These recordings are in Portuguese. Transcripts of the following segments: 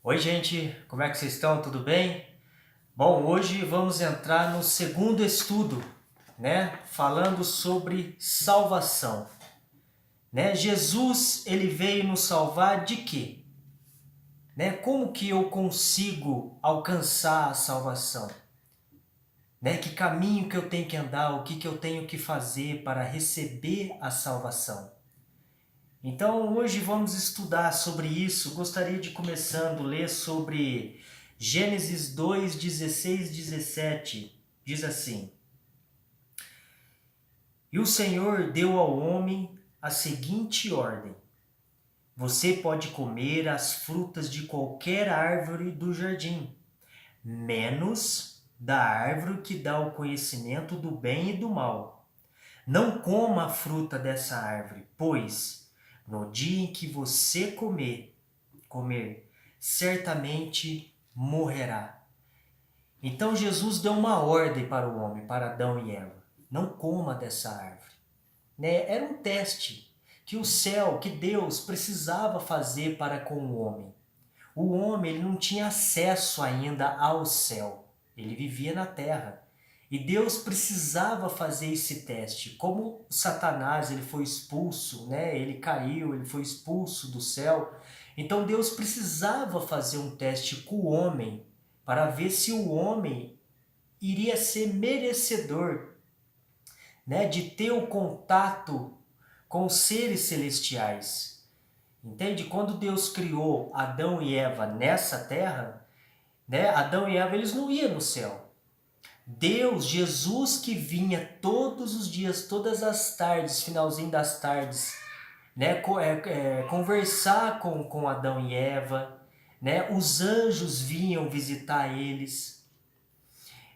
Oi, gente, como é que vocês estão? Tudo bem? Bom, hoje vamos entrar no segundo estudo, né? Falando sobre salvação, né? Jesus, ele veio nos salvar de quê? Né? Como que eu consigo alcançar a salvação? Né? Que caminho que eu tenho que andar? O que eu tenho que fazer para receber a salvação? Então, hoje vamos estudar sobre isso. Gostaria de começando a ler sobre Gênesis 2, 16, 17. Diz assim: E o Senhor deu ao homem a seguinte ordem: Você pode comer as frutas de qualquer árvore do jardim, menos da árvore que dá o conhecimento do bem e do mal. Não coma a fruta dessa árvore, pois no dia em que você comer, certamente morrerá. Então Jesus deu uma ordem para o homem, para Adão e Eva: não coma dessa árvore. Né? Era um teste que o céu, que Deus precisava fazer para com o homem. O homem ele não tinha acesso ainda ao céu, ele vivia na terra. E Deus precisava fazer esse teste. Como Satanás ele foi expulso, né? Ele caiu, ele foi expulso do céu. Então Deus precisava fazer um teste com o homem para ver se o homem iria ser merecedor, né, de ter o contato com os seres celestiais. Entende? Quando Deus criou Adão e Eva nessa terra, né, Adão e Eva eles não iam no céu. Deus, Jesus que vinha todos os dias, todas as tardes, finalzinho das tardes, né, conversar com Adão e Eva, né, os anjos vinham visitar eles.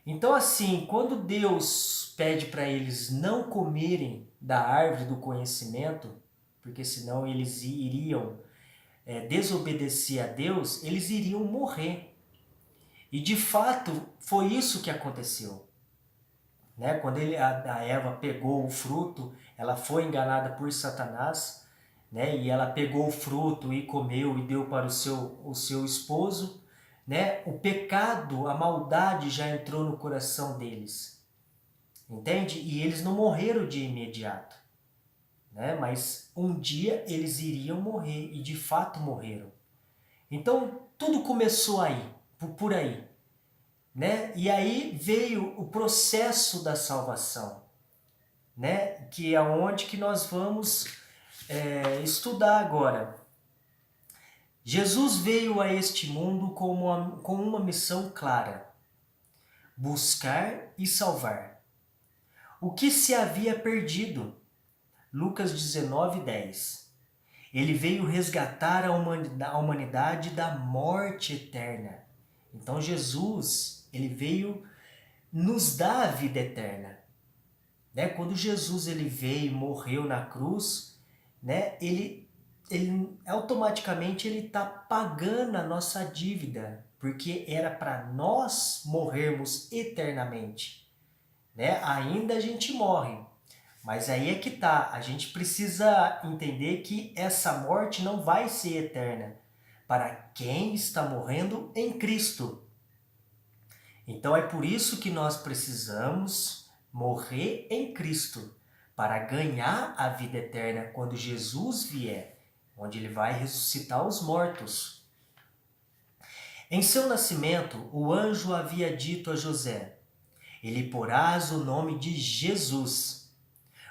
Então assim, quando Deus pede para eles não comerem da árvore do conhecimento, porque senão eles iriam desobedecer a Deus, eles iriam morrer. E de fato foi isso que aconteceu. Né? Quando a Eva pegou o fruto, ela foi enganada por Satanás, né? E ela pegou o fruto e comeu e deu para o seu esposo. Né? O pecado, a maldade já entrou no coração deles. Entende? E eles não morreram de imediato. Né? Mas um dia eles iriam morrer e de fato morreram. Então tudo começou aí, por aí. Né? E aí veio o processo da salvação, né? Que é onde que nós vamos estudar agora. Jesus veio a este mundo com uma missão clara: buscar e salvar o que se havia perdido. Lucas 19:10. Ele veio resgatar a humanidade da morte eterna. Então Jesus, ele veio nos dar a vida eterna. Né? Quando Jesus ele veio e morreu na cruz, né? ele automaticamente ele está pagando a nossa dívida, porque era para nós morrermos eternamente. Né? Ainda a gente morre, mas aí é que tá, a gente precisa entender que essa morte não vai ser eterna para quem está morrendo em Cristo. Então é por isso que nós precisamos morrer em Cristo, para ganhar a vida eterna quando Jesus vier, onde ele vai ressuscitar os mortos. Em seu nascimento, o anjo havia dito a José: Ele porás o nome de Jesus,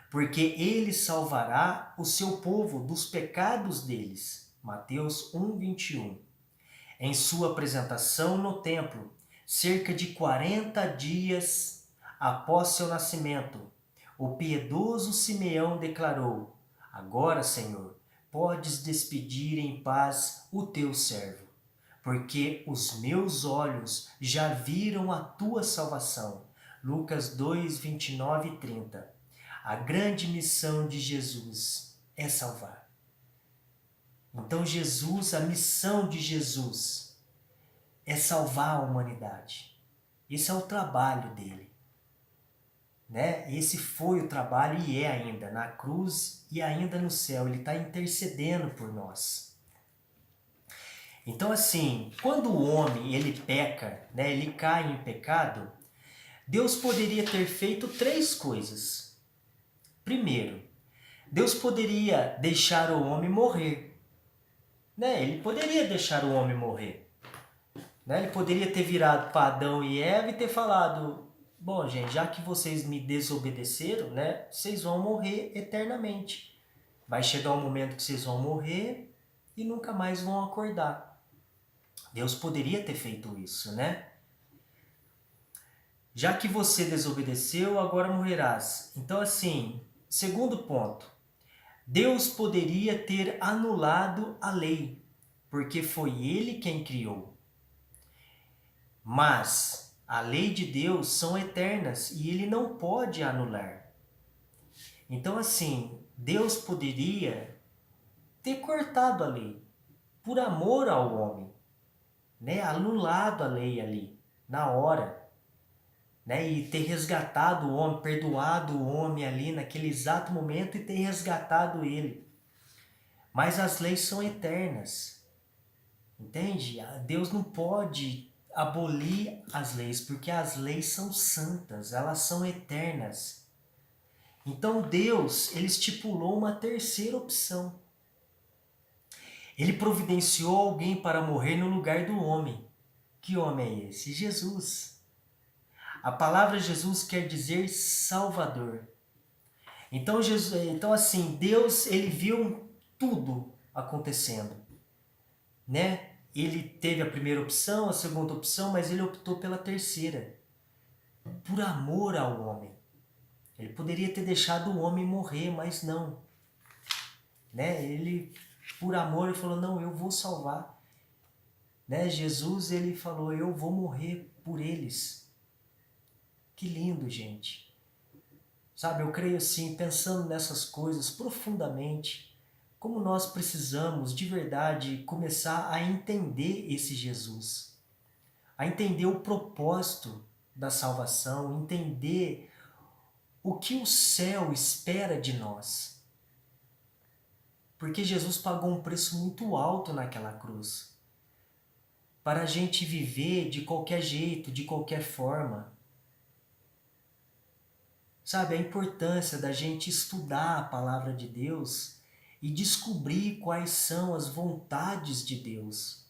porque ele salvará o seu povo dos pecados deles. Mateus 1:21. Em sua apresentação no templo, cerca de 40 dias após seu nascimento, o piedoso Simeão declarou: Agora, Senhor, podes despedir em paz o teu servo, porque os meus olhos já viram a tua salvação. Lucas 2, 29 e 30. A grande missão de Jesus é salvar. Então Jesus, a missão de Jesus é salvar a humanidade. Esse é o trabalho dele. Né? Esse foi o trabalho e é ainda na cruz e ainda no céu. Ele está intercedendo por nós. Então, assim, quando o homem ele peca, né, ele cai em pecado, Deus poderia ter feito três coisas. Primeiro, Deus poderia deixar o homem morrer. Né? Ele poderia deixar o homem morrer. Né? Ele poderia ter virado para Adão e Eva e ter falado: bom, gente, já que vocês me desobedeceram, né, vocês vão morrer eternamente. Vai chegar um momento que vocês vão morrer e nunca mais vão acordar. Deus poderia ter feito isso, né? Já que você desobedeceu, agora morrerás. Então, assim, segundo ponto, Deus poderia ter anulado a lei, porque foi Ele quem criou. Mas a lei de Deus são eternas e Ele não pode anular. Então, assim, Deus poderia ter cortado a lei por amor ao homem, né? Anulado a lei ali, na hora. Né, e ter resgatado o homem, perdoado o homem ali naquele exato momento e ter resgatado ele. Mas as leis são eternas, entende? Deus não pode abolir as leis, porque as leis são santas, elas são eternas. Então Deus, ele estipulou uma terceira opção. Ele providenciou alguém para morrer no lugar do homem. Que homem é esse? Jesus. A palavra Jesus quer dizer Salvador. Então, assim, Deus, ele viu tudo acontecendo, né? Ele teve a primeira opção, a segunda opção, mas ele optou pela terceira, por amor ao homem. Ele poderia ter deixado o homem morrer, mas não, né? Ele, por amor, ele falou: não, eu vou salvar, né? Jesus, ele falou: eu vou morrer por eles. Que lindo, gente. Sabe, eu creio assim, pensando nessas coisas profundamente, como nós precisamos de verdade começar a entender esse Jesus, a entender o propósito da salvação, entender o que o céu espera de nós. Porque Jesus pagou um preço muito alto naquela cruz, para a gente viver de qualquer jeito, de qualquer forma. Sabe, a importância da gente estudar a palavra de Deus e descobrir quais são as vontades de Deus.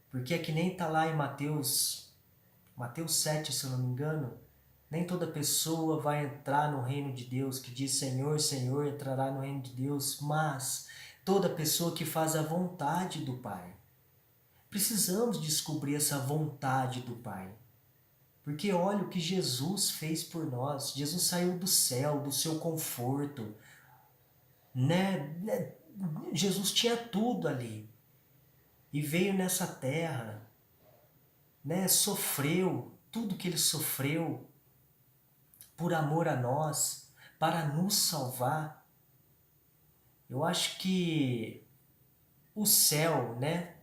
Porque é que nem está lá em Mateus 7, se eu não me engano, nem toda pessoa vai entrar no reino de Deus, que diz Senhor, Senhor, entrará no reino de Deus, mas toda pessoa que faz a vontade do Pai. Precisamos descobrir essa vontade do Pai. Porque olha o que Jesus fez por nós. Jesus saiu do céu, do seu conforto, né? Jesus tinha tudo ali e veio nessa terra, né? Sofreu tudo que ele sofreu por amor a nós, para nos salvar. Eu acho que o céu, né?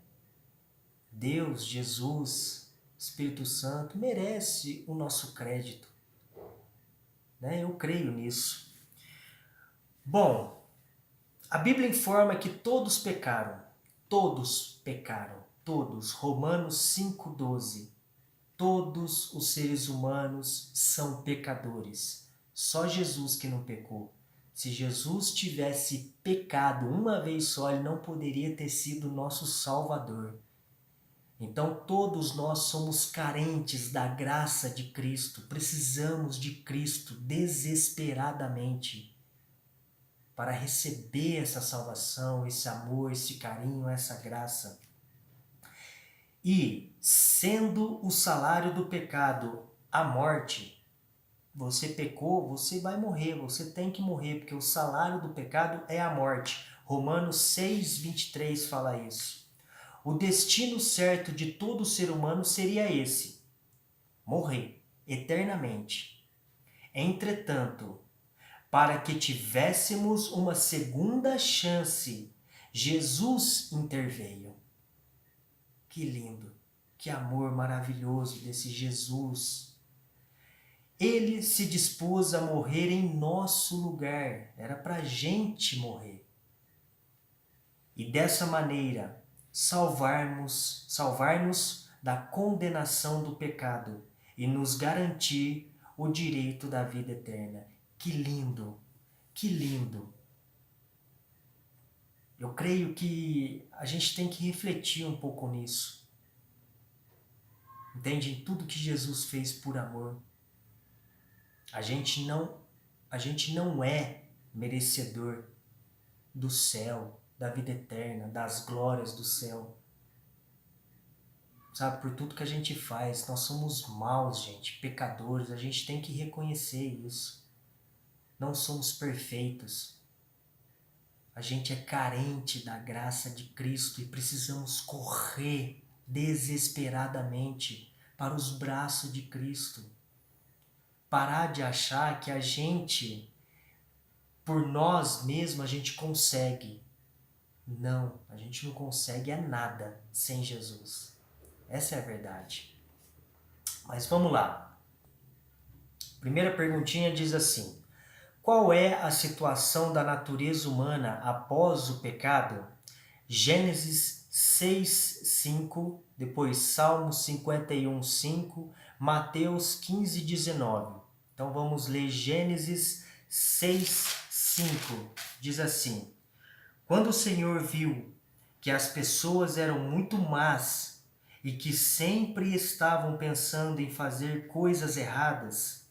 Deus, Jesus, Espírito Santo merece o nosso crédito, né? Eu creio nisso. Bom, a Bíblia informa que todos pecaram. Todos pecaram. Todos. Romanos 5,12. Todos os seres humanos são pecadores. Só Jesus que não pecou. Se Jesus tivesse pecado uma vez só, ele não poderia ter sido nosso Salvador. Então todos nós somos carentes da graça de Cristo. Precisamos de Cristo desesperadamente para receber essa salvação, esse amor, esse carinho, essa graça. E, sendo o salário do pecado a morte, você pecou, você vai morrer, você tem que morrer, porque o salário do pecado é a morte. Romanos 6,23 fala isso. O destino certo de todo ser humano seria esse: morrer eternamente. Entretanto, para que tivéssemos uma segunda chance, Jesus interveio. Que lindo, que amor maravilhoso desse Jesus. Ele se dispôs a morrer em nosso lugar, era para a gente morrer. E dessa maneira, salvar-nos da condenação do pecado e nos garantir o direito da vida eterna. Que lindo! Que lindo! Eu creio que a gente tem que refletir um pouco nisso. Entende? Em tudo que Jesus fez por amor. A gente não é merecedor do céu, da vida eterna, das glórias do céu. Sabe, por tudo que a gente faz, nós somos maus, gente, pecadores, a gente tem que reconhecer isso. Não somos perfeitos. A gente é carente da graça de Cristo e precisamos correr desesperadamente para os braços de Cristo. Parar de achar que a gente, por nós mesmos, a gente consegue. Não, a gente não consegue é nada sem Jesus. Essa é a verdade. Mas vamos lá. Primeira perguntinha diz assim: qual é a situação da natureza humana após o pecado? Gênesis 6:5, depois Salmos 51:5, Mateus 15:19. Então vamos ler Gênesis 6:5. Diz assim: quando o Senhor viu que as pessoas eram muito más e que sempre estavam pensando em fazer coisas erradas,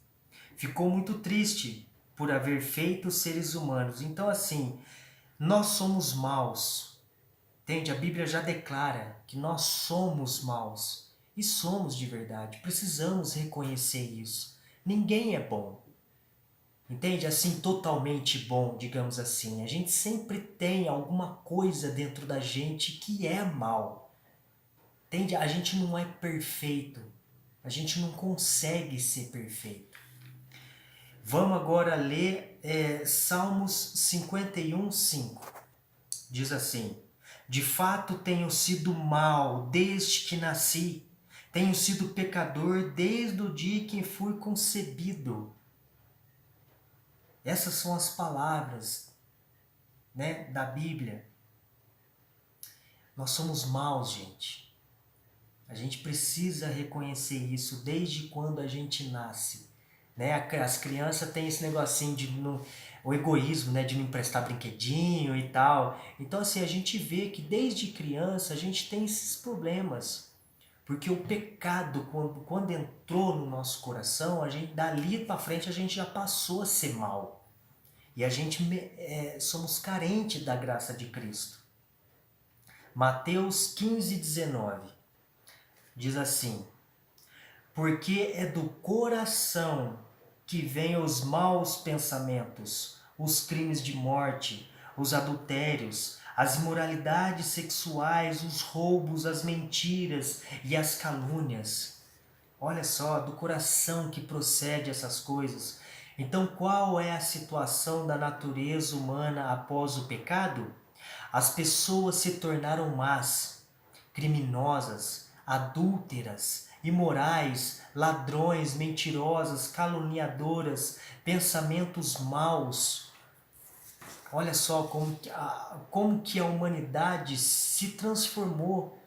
ficou muito triste por haver feito seres humanos. Então, assim, nós somos maus. Entende? A Bíblia já declara que nós somos maus. E somos de verdade. Precisamos reconhecer isso. Ninguém é bom. Entende? Assim, totalmente bom, digamos assim. A gente sempre tem alguma coisa dentro da gente que é mal. Entende? A gente não é perfeito. A gente não consegue ser perfeito. Vamos agora ler Salmos 51:5. Diz assim: de fato tenho sido mau desde que nasci. Tenho sido pecador desde o dia que fui concebido. Essas são as palavras, né, da Bíblia. Nós somos maus, gente. A gente precisa reconhecer isso desde quando a gente nasce. Né? As crianças têm esse negocinho de o egoísmo, né, de não emprestar brinquedinho e tal. Então, assim, a gente vê que desde criança a gente tem esses problemas. Porque o pecado, quando entrou no nosso coração, a gente dali para frente a gente já passou a ser mal. E a gente somos carentes da graça de Cristo. Mateus 15:19 diz assim: porque é do coração que vêm os maus pensamentos, os crimes de morte, os adultérios, as imoralidades sexuais, os roubos, as mentiras e as calúnias. Olha só, do coração que procede essas coisas. Então, qual é a situação da natureza humana após o pecado? As pessoas se tornaram más, criminosas, adúlteras, imorais, ladrões, mentirosas, caluniadoras, pensamentos maus. Olha só como que a humanidade se transformou,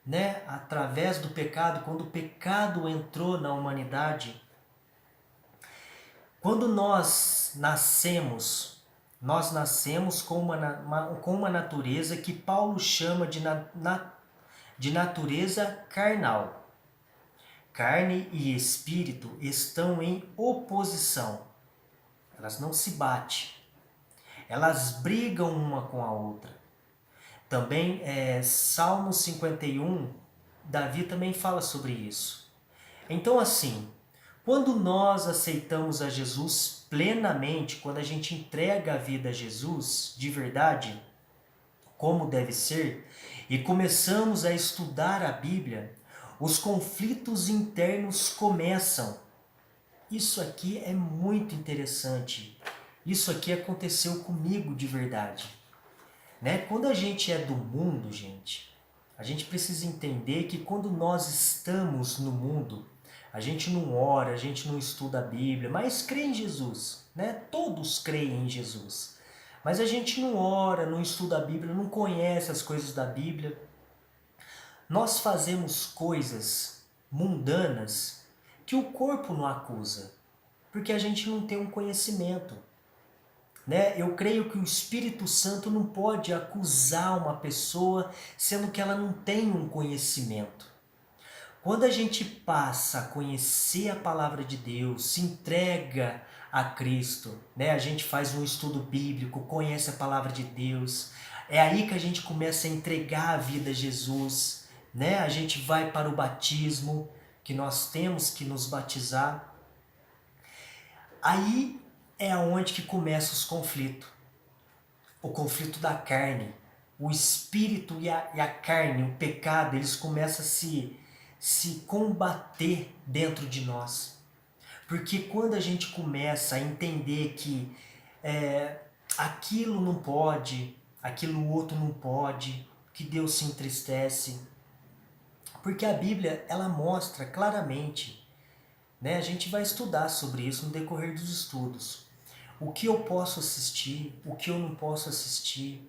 né, através do pecado, quando o pecado entrou na humanidade. Quando nós nascemos com uma natureza que Paulo chama de natureza carnal. Carne e espírito estão em oposição. Elas não se batem. Elas brigam uma com a outra. Também, Salmo 51, Davi também fala sobre isso. Então, assim, quando nós aceitamos a Jesus plenamente, quando a gente entrega a vida a Jesus de verdade, como deve ser, e começamos a estudar a Bíblia, os conflitos internos começam. Isso aqui é muito interessante. Isso aqui aconteceu comigo de verdade. Né? Quando a gente é do mundo, gente, a gente precisa entender que quando nós estamos no mundo, a gente não ora, a gente não estuda a Bíblia, mas crê em Jesus. Né? Todos creem em Jesus. Mas a gente não ora, não estuda a Bíblia, não conhece as coisas da Bíblia. Nós fazemos coisas mundanas que o corpo não acusa, porque a gente não tem um conhecimento. Né? Eu creio que o Espírito Santo não pode acusar uma pessoa sendo que ela não tem um conhecimento. Quando a gente passa a conhecer a palavra de Deus, se entrega a Cristo, né? A gente faz um estudo bíblico, conhece a palavra de Deus, é aí que a gente começa a entregar a vida a Jesus, né? A gente vai para o batismo, que nós temos que nos batizar. Aí é onde que começam os conflitos. O conflito da carne. O espírito e a carne, o pecado, eles começam a se combater dentro de nós. Porque quando a gente começa a entender que aquilo não pode, aquilo outro não pode, que Deus se entristece. Porque a Bíblia, ela mostra claramente, né? A gente vai estudar sobre isso no decorrer dos estudos. O que eu posso assistir, o que eu não posso assistir,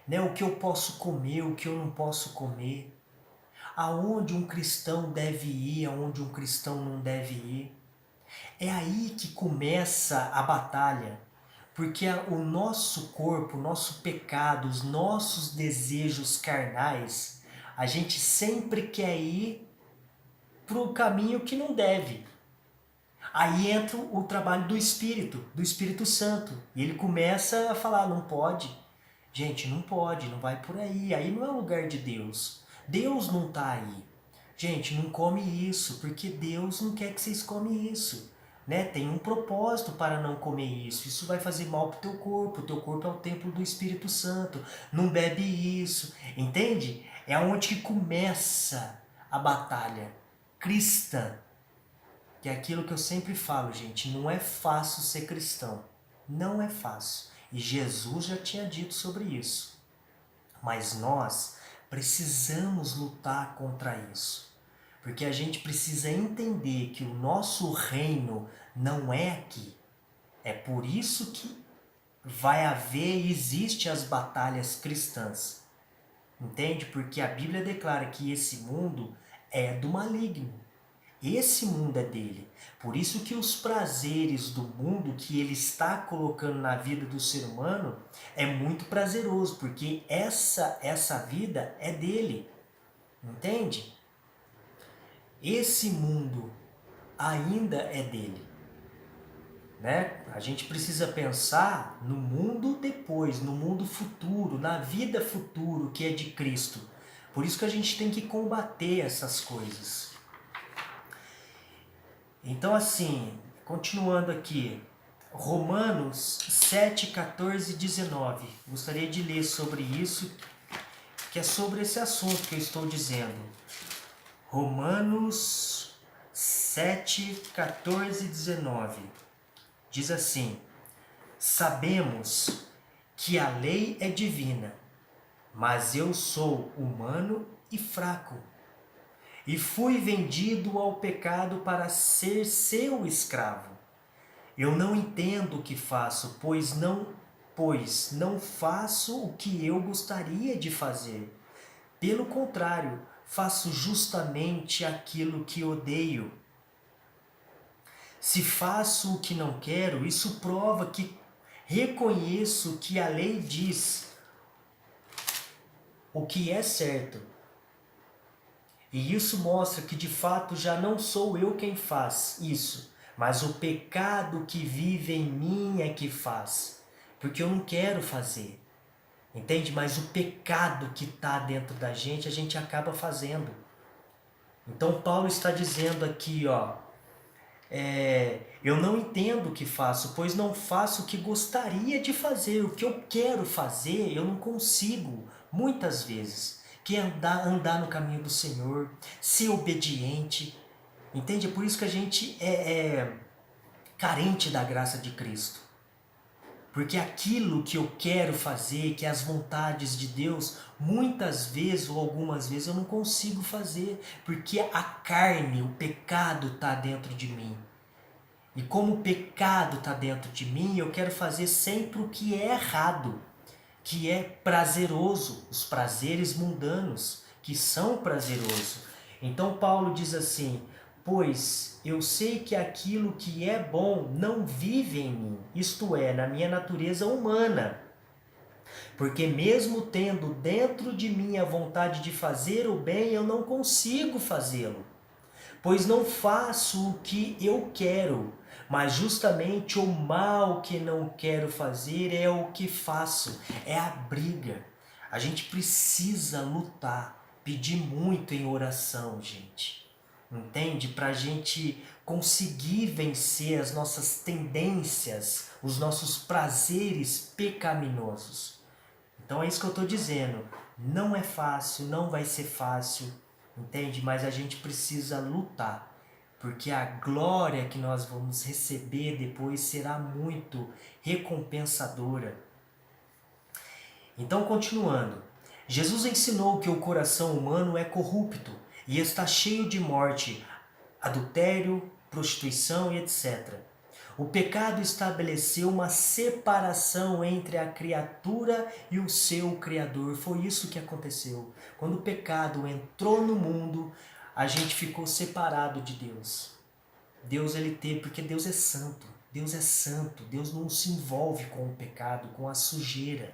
né? O que eu posso comer, o que eu não posso comer. Aonde um cristão deve ir, aonde um cristão não deve ir. É aí que começa a batalha, porque o nosso corpo, o nosso pecado, os nossos desejos carnais, a gente sempre quer ir para o caminho que não deve. Aí entra o trabalho do Espírito Santo, e ele começa a falar, não pode. Gente, não pode, não vai por aí não é o lugar de Deus. Deus não está aí. Gente, não come isso, porque Deus não quer que vocês comem isso. Né? Tem um propósito para não comer isso. Isso vai fazer mal para o teu corpo. O teu corpo é o templo do Espírito Santo. Não bebe isso. Entende? É onde que começa a batalha cristã. Que é aquilo que eu sempre falo, gente. Não é fácil ser cristão. Não é fácil. E Jesus já tinha dito sobre isso. Mas nós precisamos lutar contra isso. Porque a gente precisa entender que o nosso reino não é aqui. É por isso que vai haver e existe as batalhas cristãs. Entende? Porque a Bíblia declara que esse mundo é do maligno. Esse mundo é dele. Por isso que os prazeres do mundo que ele está colocando na vida do ser humano é muito prazeroso, porque essa vida é dele. Entende? Esse mundo ainda é dele. Né? A gente precisa pensar no mundo depois, no mundo futuro, na vida futuro que é de Cristo. Por isso que a gente tem que combater essas coisas. Então assim, continuando aqui, Romanos 7, 14 e 19. Gostaria de ler sobre isso, que é sobre esse assunto que eu estou dizendo. Romanos 7, 14 e 19. Diz assim: sabemos que a lei é divina, mas eu sou humano e fraco. E fui vendido ao pecado para ser seu escravo. Eu não entendo o que faço, pois não faço o que eu gostaria de fazer. Pelo contrário, faço justamente aquilo que odeio. Se faço o que não quero, isso prova que reconheço que a lei diz o que é certo. E isso mostra que de fato já não sou eu quem faz isso, mas o pecado que vive em mim é que faz. Porque eu não quero fazer. Entende? Mas o pecado que está dentro da gente, a gente acaba fazendo. Então Paulo está dizendo aqui, ó, eu não entendo o que faço, pois não faço o que gostaria de fazer. O que eu quero fazer, eu não consigo, muitas vezes. Que é andar no caminho do Senhor, ser obediente. Entende? É por isso que a gente é carente da graça de Cristo. Porque aquilo que eu quero fazer, que é as vontades de Deus, muitas vezes ou algumas vezes eu não consigo fazer. Porque a carne, o pecado está dentro de mim. E como o pecado está dentro de mim, eu quero fazer sempre o que é errado, que é prazeroso, os prazeres mundanos, que são prazerosos. Então Paulo diz assim: pois eu sei que aquilo que é bom não vive em mim, isto é, na minha natureza humana. Porque mesmo tendo dentro de mim a vontade de fazer o bem, eu não consigo fazê-lo. Pois não faço o que eu quero, mas justamente o mal que não quero fazer é o que faço. É a briga. A gente precisa lutar, pedir muito em oração, gente. Entende? Para a gente conseguir vencer as nossas tendências, os nossos prazeres pecaminosos. Então é isso que eu estou dizendo. Não é fácil, não vai ser fácil, entende? Mas a gente precisa lutar, porque a glória que nós vamos receber depois será muito recompensadora. Então, continuando. Jesus ensinou que o coração humano é corrupto e está cheio de morte, adultério, prostituição e etc. O pecado estabeleceu uma separação entre a criatura e o seu Criador. Foi isso que aconteceu. Quando o pecado entrou no mundo, a gente ficou separado de Deus. Deus ele teve, porque Deus é santo. Deus é santo. Deus não se envolve com o pecado, com a sujeira.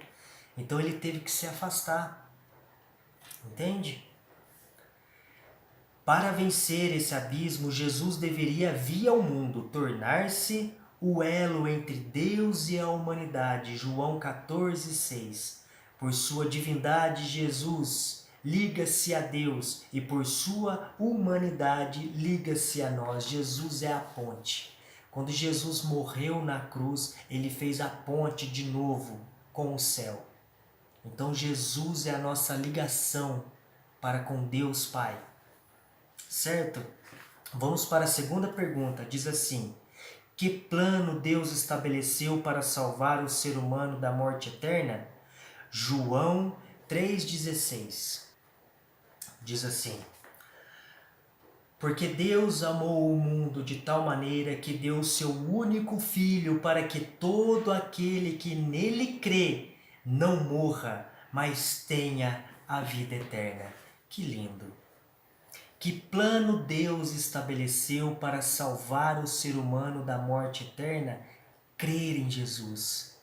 Então ele teve que se afastar. Entende? Para vencer esse abismo, Jesus deveria vir ao mundo, tornar-se o elo entre Deus e a humanidade. João 14,6. Por sua divindade, Jesus liga-se a Deus e por sua humanidade liga-se a nós. Jesus é a ponte. Quando Jesus morreu na cruz, ele fez a ponte de novo com o céu. Então Jesus é a nossa ligação para com Deus Pai. Certo? Vamos para a segunda pergunta. Diz assim: que plano Deus estabeleceu para salvar o ser humano da morte eterna? João 3,16 diz assim: porque Deus amou o mundo de tal maneira que deu o seu único Filho para que todo aquele que nele crê não morra, mas tenha a vida eterna. Que lindo! Que plano Deus estabeleceu para salvar o ser humano da morte eterna? Crer em Jesus.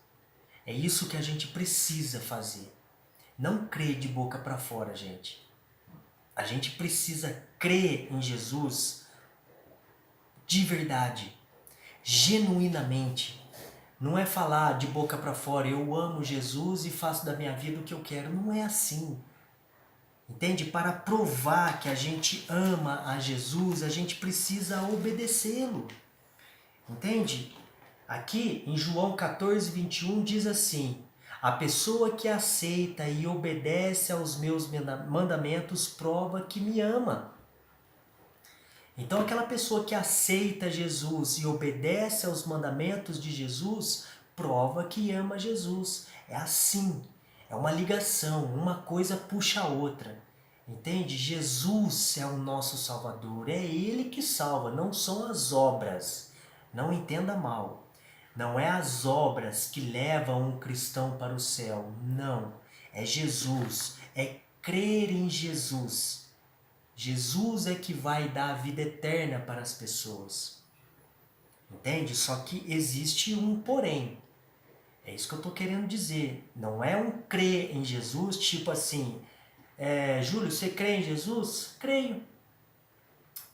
É isso que a gente precisa fazer. Não crer de boca para fora, gente. A gente precisa crer em Jesus de verdade, genuinamente. Não é falar de boca para fora, eu amo Jesus e faço da minha vida o que eu quero. Não é assim. Entende? Para provar que a gente ama a Jesus, a gente precisa obedecê-lo. Entende? Aqui em João 14:21 diz assim: a pessoa que aceita e obedece aos meus mandamentos prova que me ama. Então aquela pessoa que aceita Jesus e obedece aos mandamentos de Jesus prova que ama Jesus. É assim. É uma ligação, uma coisa puxa a outra. Entende? Jesus é o nosso Salvador, é Ele que salva, não são as obras. Não entenda mal. Não é as obras que levam um cristão para o céu, não. É Jesus, é crer em Jesus. Jesus é que vai dar a vida eterna para as pessoas. Entende? Só que existe um porém. É isso que eu estou querendo dizer. Não é um crer em Jesus, tipo assim, Júlio, você crê em Jesus? Creio.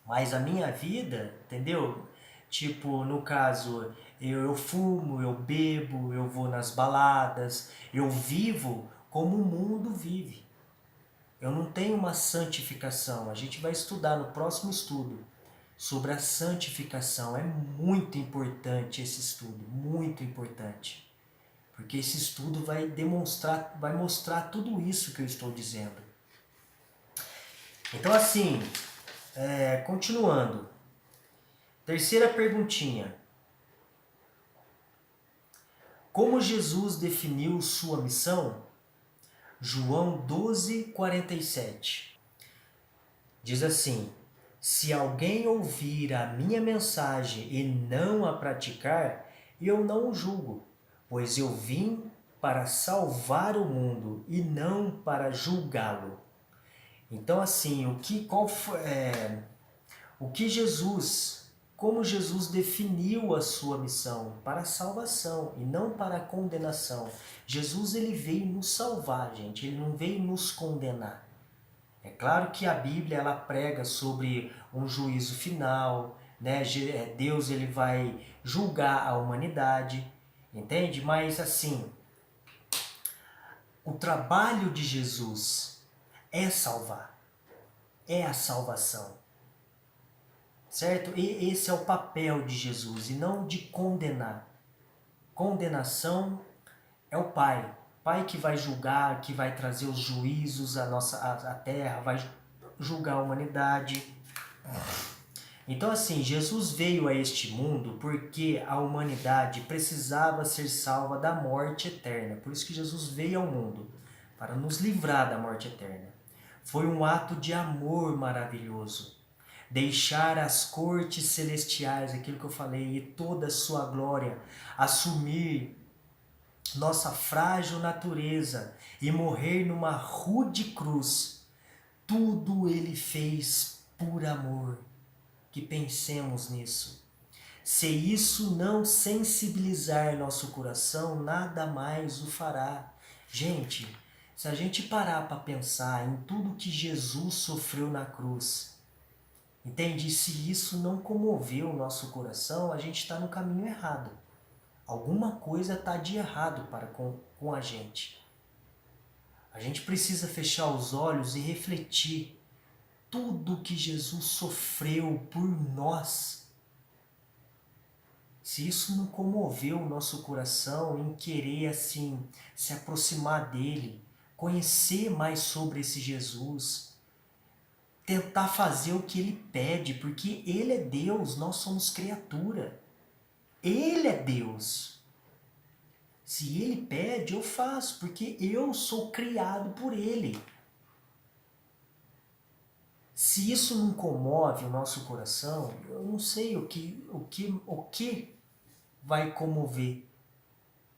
Mas a minha vida, entendeu? Tipo, no caso, eu fumo, eu bebo, eu vou nas baladas, eu vivo como o mundo vive. Eu não tenho uma santificação. A gente vai estudar no próximo estudo sobre a santificação. É muito importante esse estudo, muito importante. Porque esse estudo vai demonstrar, vai mostrar tudo isso que eu estou dizendo. Então assim, continuando. Terceira perguntinha. Como Jesus definiu sua missão? João 12:47. Diz assim: se alguém ouvir a minha mensagem e não a praticar, eu não o julgo, pois eu vim para salvar o mundo e não para julgá-lo. Então, assim, como Jesus definiu a sua missão para a salvação e não para a condenação. Jesus, ele veio nos salvar, gente, ele não veio nos condenar. É claro que a Bíblia, ela prega sobre um juízo final, né? Deus, ele vai julgar a humanidade, entende? Mas assim, o trabalho de Jesus é salvar, é a salvação, certo? E esse é o papel de Jesus e não de condenar. Condenação é o Pai. Pai que vai julgar, que vai trazer os juízos à terra, vai julgar a humanidade. Então, assim, Jesus veio a este mundo porque a humanidade precisava ser salva da morte eterna. Por isso que Jesus veio ao mundo, para nos livrar da morte eterna. Foi um ato de amor maravilhoso. Deixar as cortes celestiais, aquilo que eu falei, e toda a sua glória, assumir nossa frágil natureza e morrer numa rude cruz. Tudo ele fez por amor. Que pensemos nisso. Se isso não sensibilizar nosso coração, nada mais o fará. Gente, se a gente parar para pensar em tudo que Jesus sofreu na cruz, entende? Se isso não comoveu o nosso coração, a gente está no caminho errado. Alguma coisa está de errado com a gente. A gente precisa fechar os olhos e refletir tudo que Jesus sofreu por nós. Se isso não comoveu o nosso coração em querer assim se aproximar dele, conhecer mais sobre esse Jesus, tentar fazer o que ele pede, porque ele é Deus, nós somos criatura. Ele é Deus. Se ele pede, eu faço, porque eu sou criado por ele. Se isso não comove o nosso coração, eu não sei o que vai comover,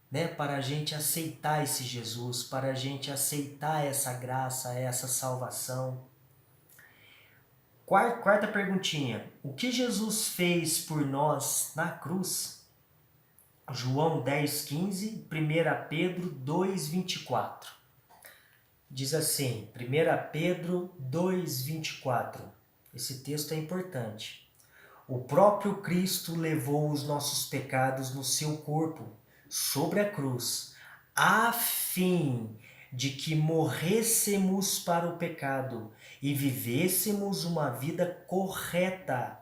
né, para a gente aceitar esse Jesus, para a gente aceitar essa graça, essa salvação. Quarta perguntinha. O que Jesus fez por nós na cruz? João 10,15, 1 Pedro 2,24. Diz assim, 1 Pedro 2,24. Esse texto é importante. O próprio Cristo levou os nossos pecados no seu corpo, sobre a cruz, a fim de que morrêssemos para o pecado e vivêssemos uma vida correta.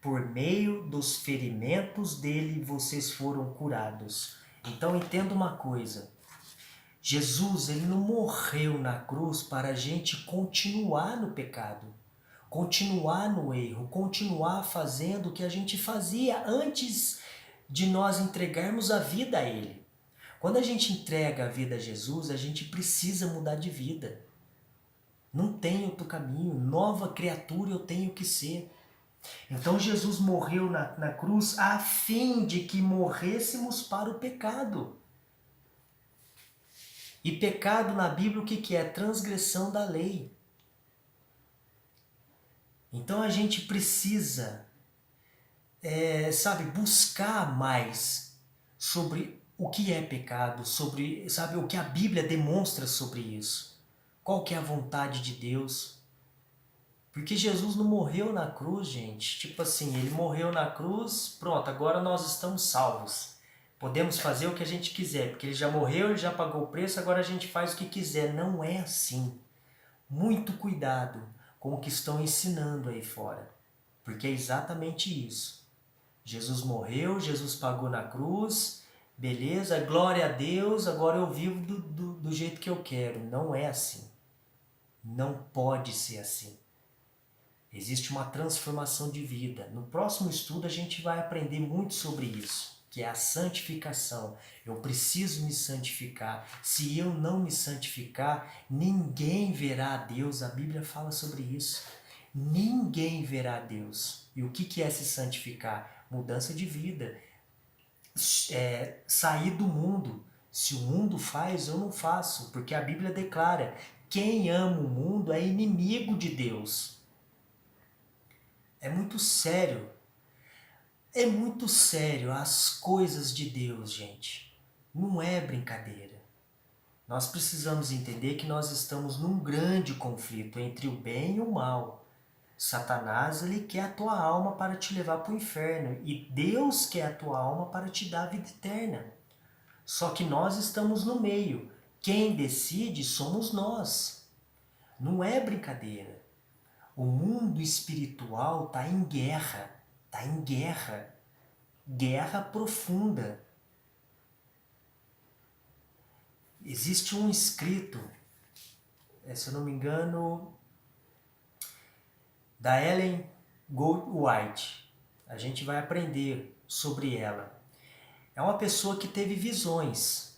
Por meio dos ferimentos dele, vocês foram curados. Então entenda uma coisa. Jesus, ele não morreu na cruz para a gente continuar no pecado, continuar no erro, continuar fazendo o que a gente fazia antes de nós entregarmos a vida a ele. Quando a gente entrega a vida a Jesus, a gente precisa mudar de vida. Não tem outro caminho, nova criatura eu tenho que ser. Então Jesus morreu na cruz a fim de que morrêssemos para o pecado. E pecado na Bíblia o que é? Transgressão da lei. Então a gente precisa, buscar mais sobre o que é pecado, sobre, o que a Bíblia demonstra sobre isso. Qual que é a vontade de Deus? Porque Jesus não morreu na cruz, gente. Tipo assim, ele morreu na cruz, pronto, agora nós estamos salvos. Podemos fazer o que a gente quiser, porque ele já morreu, ele já pagou o preço, agora a gente faz o que quiser. Não é assim. Muito cuidado com o que estão ensinando aí fora, porque é exatamente isso. Jesus morreu, Jesus pagou na cruz, beleza, glória a Deus, agora eu vivo do jeito que eu quero. Não é assim. Não pode ser assim. Existe uma transformação de vida. No próximo estudo a gente vai aprender muito sobre isso, que é a santificação. Eu preciso me santificar. Se eu não me santificar, ninguém verá a Deus. A Bíblia fala sobre isso. Ninguém verá a Deus. E o que é se santificar? Mudança de vida. Sair do mundo. Se o mundo faz, eu não faço. Porque a Bíblia declara: quem ama o mundo é inimigo de Deus. É muito sério. É muito sério as coisas de Deus, gente. Não é brincadeira. Nós precisamos entender que nós estamos num grande conflito entre o bem e o mal. Satanás, ele quer a tua alma para te levar para o inferno e Deus quer a tua alma para te dar a vida eterna. Só que nós estamos no meio. Quem decide somos nós. Não é brincadeira. O mundo espiritual está em guerra. Está em guerra. Guerra profunda. Existe um escrito, se eu não me engano, da Ellen Goldwhite. A gente vai aprender sobre ela. É uma pessoa que teve visões,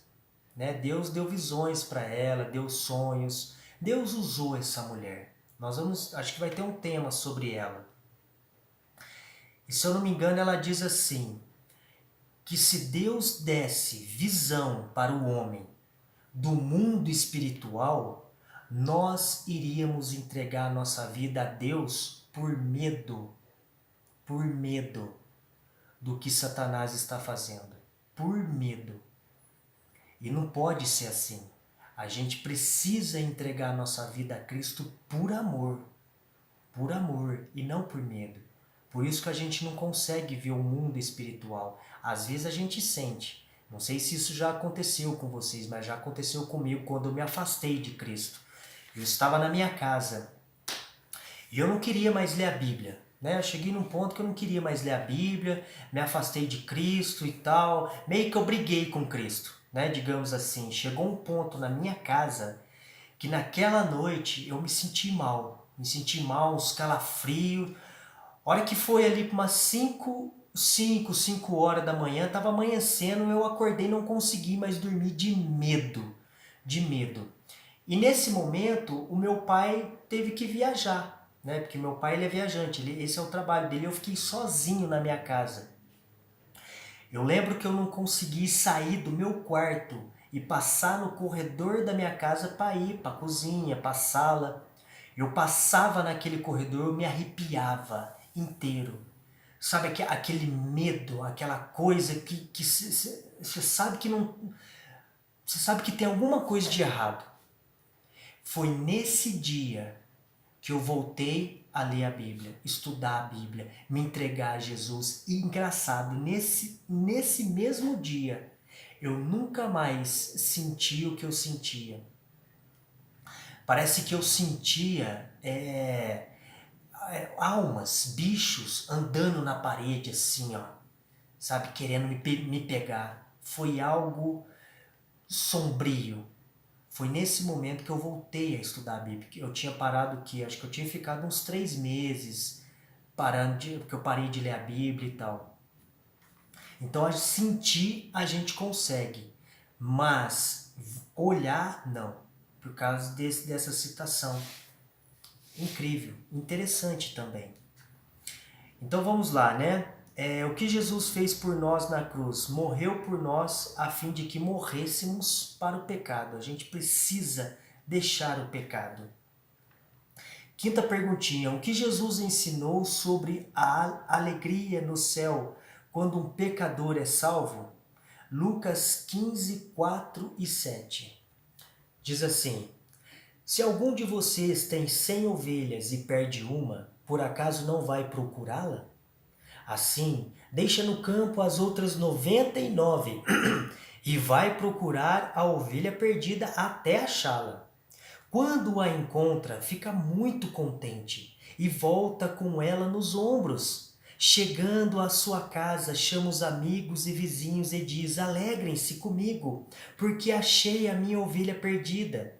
né? Deus deu visões para ela, deu sonhos. Deus usou essa mulher. Acho que vai ter um tema sobre ela. E se eu não me engano, ela diz assim, que se Deus desse visão para o homem do mundo espiritual, nós iríamos entregar nossa vida a Deus por medo do que Satanás está fazendo, por medo. E não pode ser assim. A gente precisa entregar nossa vida a Cristo por amor e não por medo. Por isso que a gente não consegue ver o mundo espiritual. Às vezes a gente sente. Não sei se isso já aconteceu com vocês, mas já aconteceu comigo quando eu me afastei de Cristo. Eu estava na minha casa e eu não queria mais ler a Bíblia. Né? Eu cheguei num ponto que eu não queria mais ler a Bíblia, me afastei de Cristo e tal. Meio que eu briguei com Cristo, né? Digamos assim. Chegou um ponto na minha casa que naquela noite eu me senti mal. Me senti mal, uns calafrios. A hora que foi ali para umas 5 horas da manhã, estava amanhecendo, eu acordei e não consegui mais dormir de medo. De medo. E nesse momento, o meu pai teve que viajar, né? Porque meu pai ele é viajante, esse é o trabalho dele. Eu fiquei sozinho na minha casa. Eu lembro que eu não consegui sair do meu quarto e passar no corredor da minha casa para ir para a cozinha, para a sala. Eu passava naquele corredor, eu me arrepiava inteiro. Sabe aquele medo, aquela coisa que você sabe que não, você sabe que tem alguma coisa de errado. Foi nesse dia que eu voltei a ler a Bíblia, estudar a Bíblia, me entregar a Jesus. E engraçado, nesse mesmo dia, eu nunca mais senti o que eu sentia. Parece que eu sentia almas, bichos andando na parede assim, ó, sabe, querendo me pegar. Foi algo sombrio. Foi nesse momento que eu voltei a estudar a Bíblia. Eu tinha parado que acho que eu tinha ficado uns 3 meses porque eu parei de ler a Bíblia e tal. Então a sentir a gente consegue, mas olhar não, por causa dessa citação. Incrível, interessante também. Então vamos lá, né? O que Jesus fez por nós na cruz? Morreu por nós a fim de que morrêssemos para o pecado. A gente precisa deixar o pecado. Quinta perguntinha. O que Jesus ensinou sobre a alegria no céu quando um pecador é salvo? Lucas 15, 4 e 7. Diz assim: se algum de vocês tem 100 ovelhas e perde uma, por acaso não vai procurá-la? Assim, deixa no campo as outras 99 e vai procurar a ovelha perdida até achá-la. Quando a encontra, fica muito contente e volta com ela nos ombros. Chegando à sua casa, chama os amigos e vizinhos e diz: alegrem-se comigo, porque achei a minha ovelha perdida.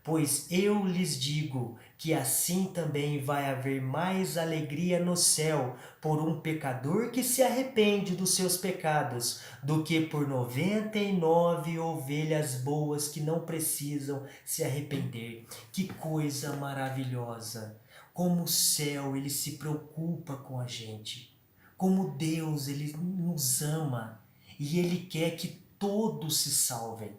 Pois eu lhes digo que assim também vai haver mais alegria no céu por um pecador que se arrepende dos seus pecados, do que por 99 ovelhas boas que não precisam se arrepender. Que coisa maravilhosa! Como o céu ele se preocupa com a gente. Como Deus ele nos ama e ele quer que todos se salvem.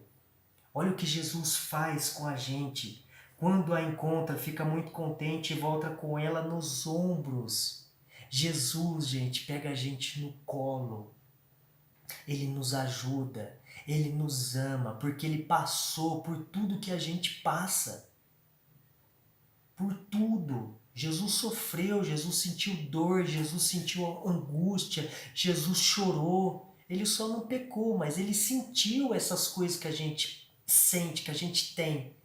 Olha o que Jesus faz com a gente. Quando a encontra, fica muito contente e volta com ela nos ombros. Jesus, gente, pega a gente no colo. Ele nos ajuda, ele nos ama, porque ele passou por tudo que a gente passa. Por tudo. Jesus sofreu, Jesus sentiu dor, Jesus sentiu angústia, Jesus chorou. Ele só não pecou, mas ele sentiu essas coisas que a gente sente, que a gente tem.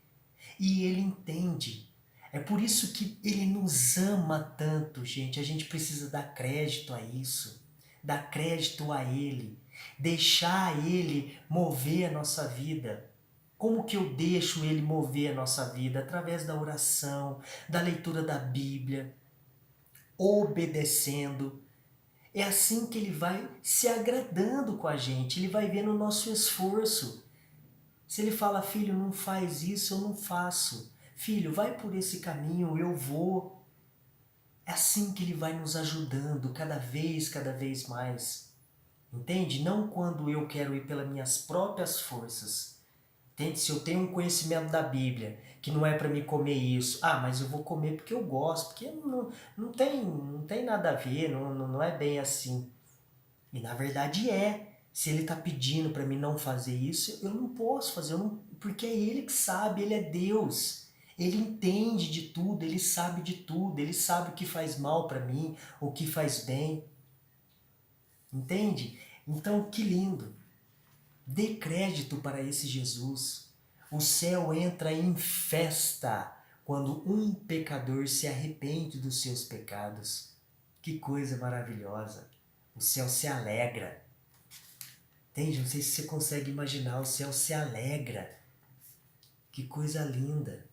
E ele entende. É por isso que ele nos ama tanto, gente. A gente precisa dar crédito a isso. Dar crédito a ele. Deixar ele mover a nossa vida. Como que eu deixo ele mover a nossa vida? Através da oração, da leitura da Bíblia, obedecendo. É assim que ele vai se agradando com a gente, ele vai vendo o nosso esforço. Se ele fala, filho, não faz isso, eu não faço. Filho, vai por esse caminho, eu vou. É assim que ele vai nos ajudando cada vez mais. Entende? Não quando eu quero ir pelas minhas próprias forças. Entende? Se eu tenho um conhecimento da Bíblia, que não é para me comer isso, mas eu vou comer porque eu gosto, porque não tem nada a ver, não é bem assim. E na verdade é. Se ele está pedindo para mim não fazer isso, eu não posso fazer, porque é ele que sabe, ele é Deus. Ele entende de tudo, ele sabe de tudo, ele sabe o que faz mal para mim, o que faz bem. Entende? Então, que lindo. Dê crédito para esse Jesus. O céu entra em festa quando um pecador se arrepende dos seus pecados. Que coisa maravilhosa. O céu se alegra. Entende? Não sei se você consegue imaginar, o céu se alegra. Que coisa linda.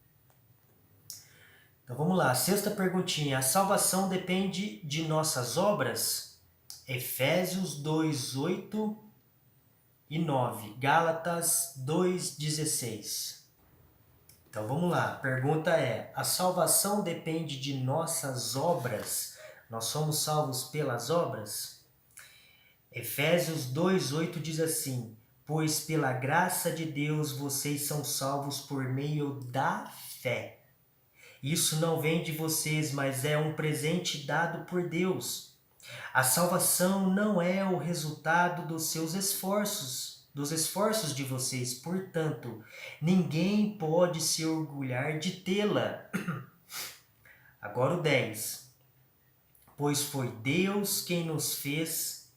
Então vamos lá, sexta perguntinha. A salvação depende de nossas obras? Efésios 2, 8 e 9. Gálatas 2, 16. Então vamos lá, a pergunta é: a salvação depende de nossas obras? Nós somos salvos pelas obras? Efésios 2:8 diz assim: pois pela graça de Deus vocês são salvos por meio da fé. Isso não vem de vocês, mas é um presente dado por Deus. A salvação não é o resultado dos esforços de vocês, portanto, ninguém pode se orgulhar de tê-la. Agora o 10. Pois foi Deus quem nos fez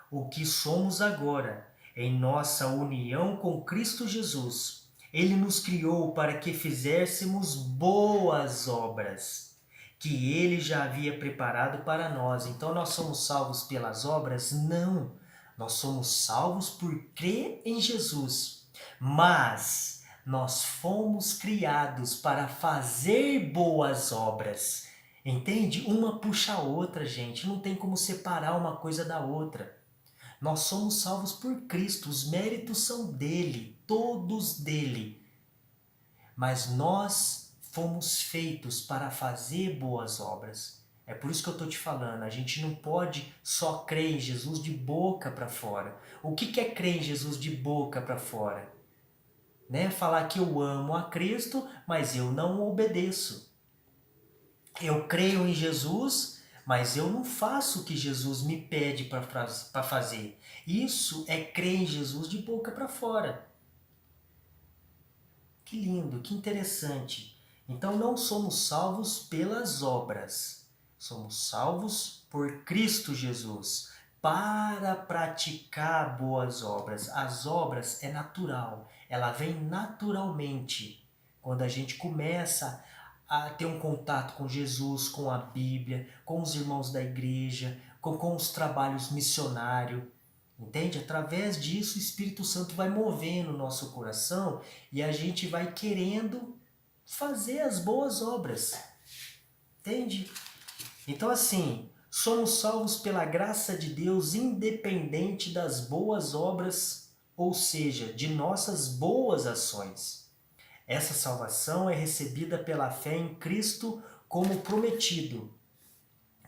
o que somos agora, em nossa união com Cristo Jesus. Ele nos criou para que fizéssemos boas obras, que ele já havia preparado para nós. Então nós somos salvos pelas obras? Não. Nós somos salvos por crer em Jesus. Mas nós fomos criados para fazer boas obras. Entende? Uma puxa a outra, gente. Não tem como separar uma coisa da outra. Nós somos salvos por Cristo, os méritos são dele, todos dele. Mas nós fomos feitos para fazer boas obras. É por isso que eu estou te falando, a gente não pode só crer em Jesus de boca para fora. O que é crer em Jesus de boca para fora? Né? Falar que eu amo a Cristo, mas eu não obedeço. Eu creio em Jesus, mas eu não faço o que Jesus me pede para fazer. Isso é crer em Jesus de boca para fora. Que lindo, que interessante. Então não somos salvos pelas obras. Somos salvos por Cristo Jesus, para praticar boas obras. As obras é natural, ela vem naturalmente. Quando a gente começa a ter um contato com Jesus, com a Bíblia, com os irmãos da igreja, com os trabalhos missionários. Entende? Através disso o Espírito Santo vai movendo o nosso coração e a gente vai querendo fazer as boas obras. Entende? Então assim, somos salvos pela graça de Deus independente das boas obras, ou seja, de nossas boas ações. Essa salvação é recebida pela fé em Cristo como prometido,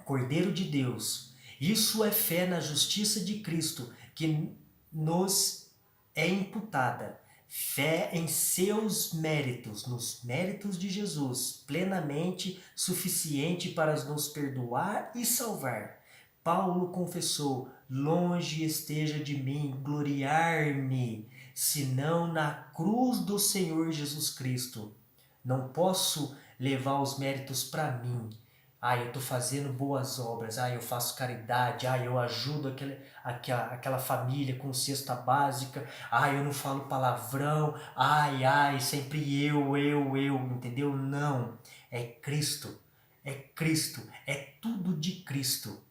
Cordeiro de Deus. Isso é fé na justiça de Cristo que nos é imputada. Fé em seus méritos, nos méritos de Jesus, plenamente suficiente para nos perdoar e salvar. Paulo confessou: longe esteja de mim gloriar-me, senão na cruz do Senhor Jesus Cristo. Não posso levar os méritos para mim. Eu estou fazendo boas obras, eu faço caridade, eu ajudo aquela família com cesta básica, eu não falo palavrão, sempre eu, entendeu? Não, é Cristo, é tudo de Cristo.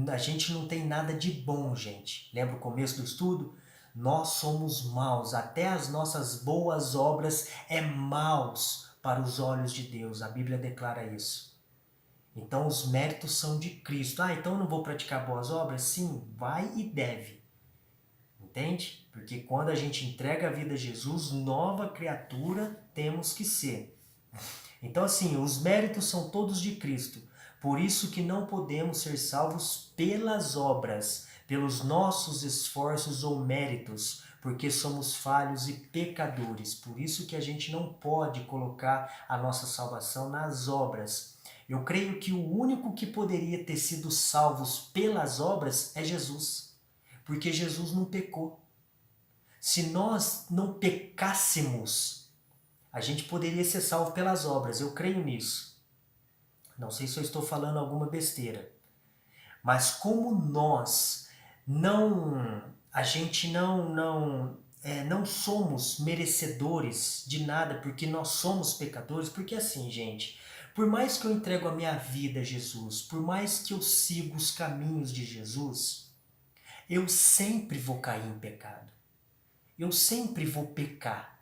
A gente não tem nada de bom, gente. Lembra o começo do estudo? Nós somos maus, até as nossas boas obras é maus para os olhos de Deus. A Bíblia declara isso. Então os méritos são de Cristo. Então eu não vou praticar boas obras? Sim, vai e deve. Entende? Porque quando a gente entrega a vida a Jesus, nova criatura temos que ser. Então assim, os méritos são todos de Cristo. Por isso que não podemos ser salvos pelas obras, pelos nossos esforços ou méritos, porque somos falhos e pecadores. Por isso que a gente não pode colocar a nossa salvação nas obras. Eu creio que o único que poderia ter sido salvos pelas obras é Jesus, porque Jesus não pecou. Se nós não pecássemos, a gente poderia ser salvo pelas obras. Eu creio nisso. Não sei se eu estou falando alguma besteira. Mas como a gente não somos merecedores de nada, porque nós somos pecadores, porque assim, gente, por mais que eu entrego a minha vida a Jesus, por mais que eu siga os caminhos de Jesus, eu sempre vou cair em pecado. Eu sempre vou pecar.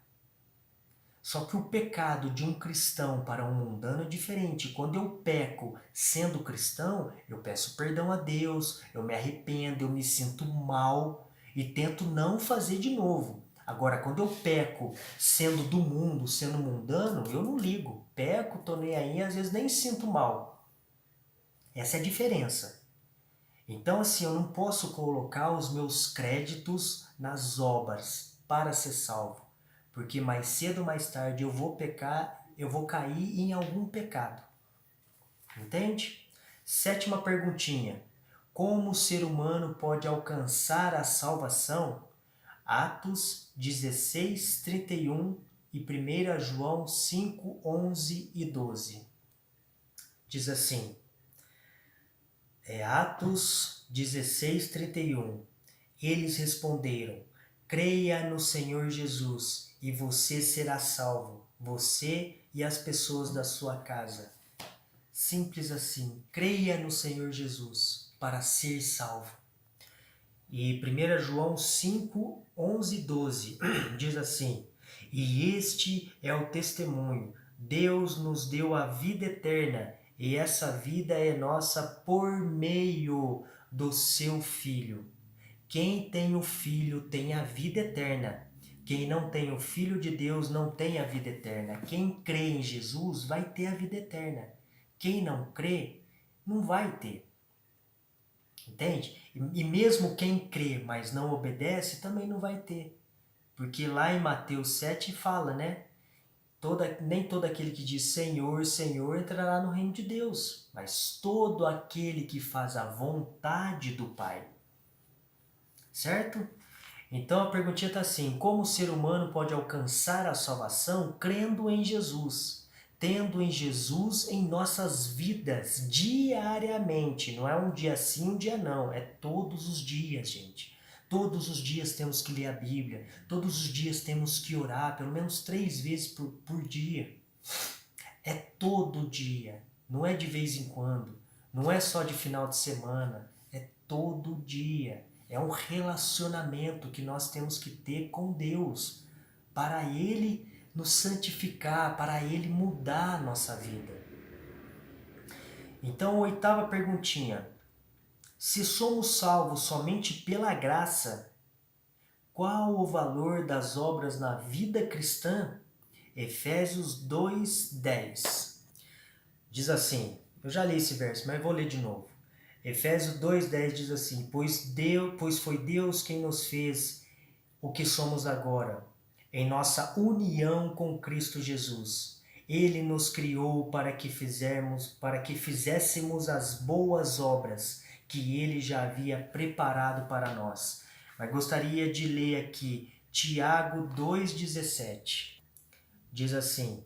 Só que o pecado de um cristão para um mundano é diferente. Quando eu peco sendo cristão, eu peço perdão a Deus, eu me arrependo, eu me sinto mal e tento não fazer de novo. Agora, quando eu peco sendo do mundo, sendo mundano, eu não ligo. Peco, tô nem aí, às vezes nem sinto mal. Essa é a diferença. Então, assim, eu não posso colocar os meus créditos nas obras para ser salvo. Porque mais cedo ou mais tarde eu vou pecar, eu vou cair em algum pecado. Entende? 7ª perguntinha. Como o ser humano pode alcançar a salvação? Atos 16, 31 e 1 João 5, 11 e 12. Diz assim. Atos 16, 31. Eles responderam: creia no Senhor Jesus e você será salvo, você e as pessoas da sua casa. Simples assim. Creia no Senhor Jesus para ser salvo. E 1 João 5, 11 e 12 diz assim: e este é o testemunho. Deus nos deu a vida eterna e essa vida é nossa por meio do seu Filho. Quem tem o Filho tem a vida eterna. Quem não tem o Filho de Deus não tem a vida eterna. Quem crê em Jesus vai ter a vida eterna. Quem não crê, não vai ter. Entende? E mesmo quem crê, mas não obedece, também não vai ter. Porque lá em Mateus 7 fala, né? Nem todo aquele que diz Senhor, Senhor entrará no reino de Deus, mas todo aquele que faz a vontade do Pai. Certo? Então a perguntinha está assim: como o ser humano pode alcançar a salvação crendo em Jesus? Tendo em Jesus em nossas vidas diariamente. Não é um dia sim, um dia não. É todos os dias, gente. Todos os dias temos que ler a Bíblia. Todos os dias temos que orar, pelo menos 3 vezes por dia. É todo dia. Não é de vez em quando. Não é só de final de semana. É todo dia. É um relacionamento que nós temos que ter com Deus, para Ele nos santificar, para Ele mudar a nossa vida. Então, 8ª perguntinha. Se somos salvos somente pela graça, qual o valor das obras na vida cristã? Efésios 2, 10. Diz assim, eu já li esse verso, mas vou ler de novo. Efésios 2,10 diz assim: pois foi Deus quem nos fez o que somos agora, em nossa união com Cristo Jesus. Ele nos criou para que fizéssemos as boas obras que ele já havia preparado para nós. Mas gostaria de ler aqui Tiago 2,17. Diz assim: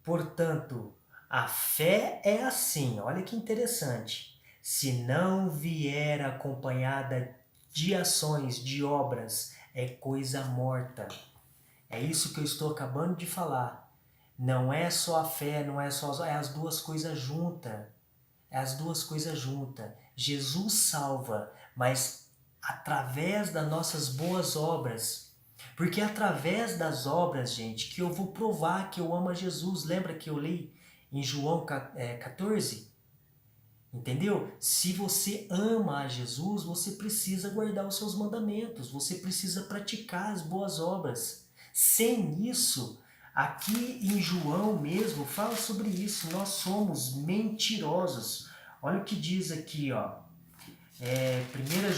portanto, a fé é assim, olha que interessante. Se não vier acompanhada de ações, de obras, é coisa morta. É isso que eu estou acabando de falar. Não é só a fé, não é só... É as duas coisas juntas. É as duas coisas juntas. Jesus salva, mas através das nossas boas obras. Porque é através das obras, gente, que eu vou provar que eu amo a Jesus. Lembra que eu li em João 14? Entendeu? Se você ama a Jesus, você precisa guardar os seus mandamentos, você precisa praticar as boas obras. Sem isso, aqui em João mesmo, fala sobre isso, nós somos mentirosos. Olha o que diz aqui, ó. 1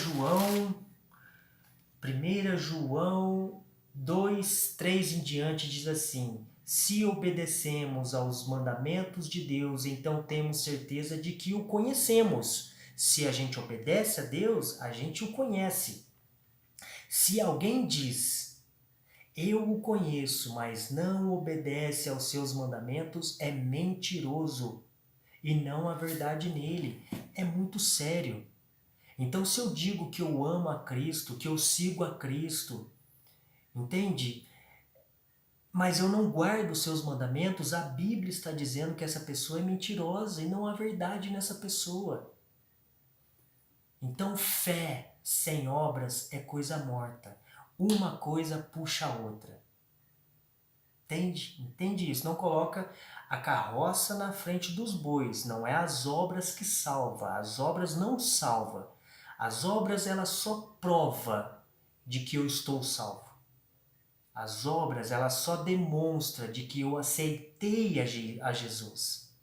João 2, 3 em diante diz assim: se obedecemos aos mandamentos de Deus, então temos certeza de que o conhecemos. Se a gente obedece a Deus, a gente o conhece. Se alguém diz, eu o conheço, mas não obedece aos seus mandamentos, é mentiroso e não há verdade nele. É muito sério. Então, se eu digo que eu amo a Cristo, que eu sigo a Cristo, entende? Mas eu não guardo os seus mandamentos, a Bíblia está dizendo que essa pessoa é mentirosa e não há verdade nessa pessoa. Então, fé sem obras é coisa morta. Uma coisa puxa a outra. Entende? Entende isso? Não coloca a carroça na frente dos bois. Não é as obras que salvam. As obras não salvam. As obras, ela só prova de que eu estou salvo. As obras, ela só demonstra de que eu aceitei a Jesus.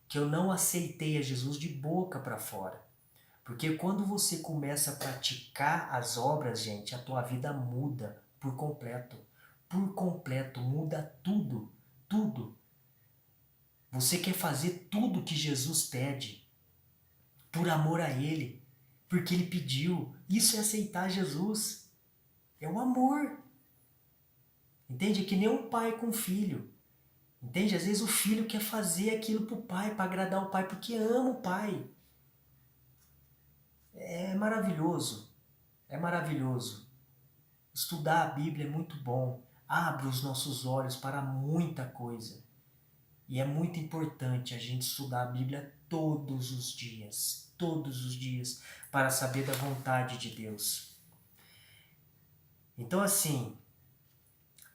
Que eu não aceitei a Jesus de boca para fora. Porque quando você começa a praticar as obras, gente, a tua vida muda por completo. Por completo, muda tudo. Tudo. Você quer fazer tudo que Jesus pede. Por amor a Ele. Porque Ele pediu. Isso é aceitar Jesus. É o amor. Entende? É que nem um pai com um filho. Entende? Às vezes o filho quer fazer aquilo para o pai, para agradar o pai, porque ama o pai. É maravilhoso. É maravilhoso. Estudar a Bíblia é muito bom. Abre os nossos olhos para muita coisa. E é muito importante a gente estudar a Bíblia todos os dias, para saber da vontade de Deus. Então, assim,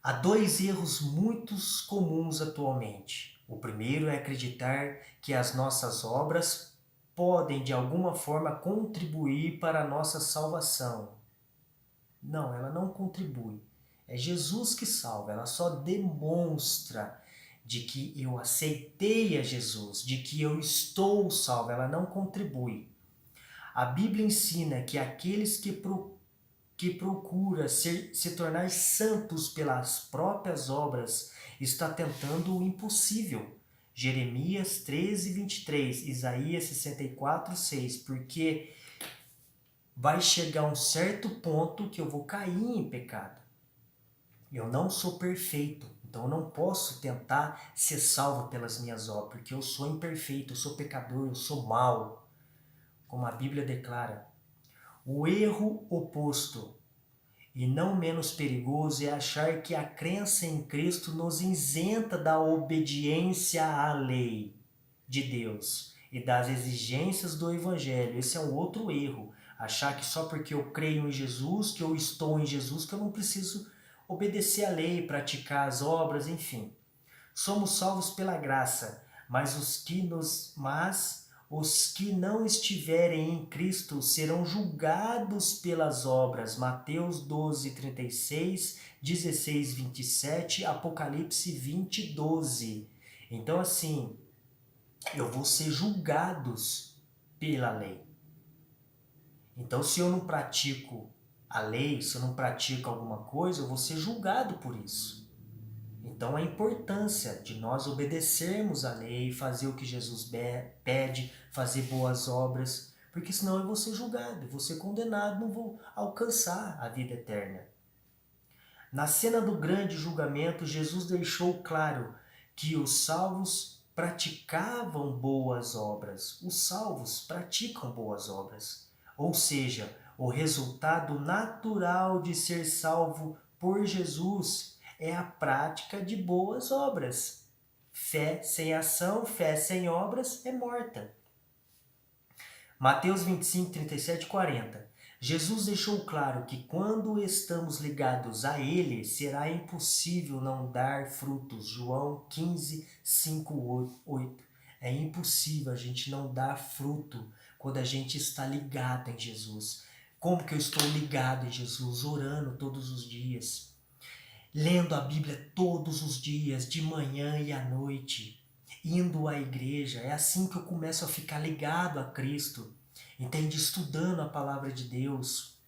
há dois erros muito comuns atualmente. O primeiro é acreditar que as nossas obras podem, de alguma forma, contribuir para a nossa salvação. Não, ela não contribui. É Jesus que salva, ela só demonstra de que eu aceitei a Jesus, de que eu estou salvo, ela não contribui. A Bíblia ensina que aqueles que procuram se tornar santos pelas próprias obras está tentando o impossível. Jeremias 13, 23, Isaías 64, 6, porque vai chegar um certo ponto que eu vou cair em pecado. Eu não sou perfeito, então eu não posso tentar ser salvo pelas minhas obras, porque eu sou imperfeito, eu sou pecador, eu sou mau, como a Bíblia declara. O erro oposto, e não menos perigoso, é achar que a crença em Cristo nos isenta da obediência à lei de Deus e das exigências do Evangelho. Esse é um outro erro. Achar que só porque eu creio em Jesus, que eu estou em Jesus, que eu não preciso obedecer à lei, praticar as obras, enfim. Somos salvos pela graça, mas os que não estiverem em Cristo serão julgados pelas obras. Mateus 12, 36, 16, 27, Apocalipse 20, 12. Então, assim, eu vou ser julgados pela lei. Então, se eu não pratico a lei, se eu não pratico alguma coisa, eu vou ser julgado por isso. Então a importância de nós obedecermos a lei, fazer o que Jesus pede, fazer boas obras, porque senão eu vou ser julgado, eu vou ser condenado, não vou alcançar a vida eterna. Na cena do grande julgamento, Jesus deixou claro que os salvos praticavam boas obras. Os salvos praticam boas obras. Ou seja, o resultado natural de ser salvo por Jesus é a prática de boas obras. Fé sem ação, fé sem obras é morta. Mateus 25, 37 e 40. Jesus deixou claro que quando estamos ligados a Ele, será impossível não dar frutos. João 15, 5, 8. É impossível a gente não dar fruto quando a gente está ligado em Jesus. Como que eu estou ligado em Jesus? Orando todos os dias, lendo a Bíblia todos os dias, de manhã e à noite, indo à igreja. É assim que eu começo a ficar ligado a Cristo. Entende? Estudando a palavra de Deus,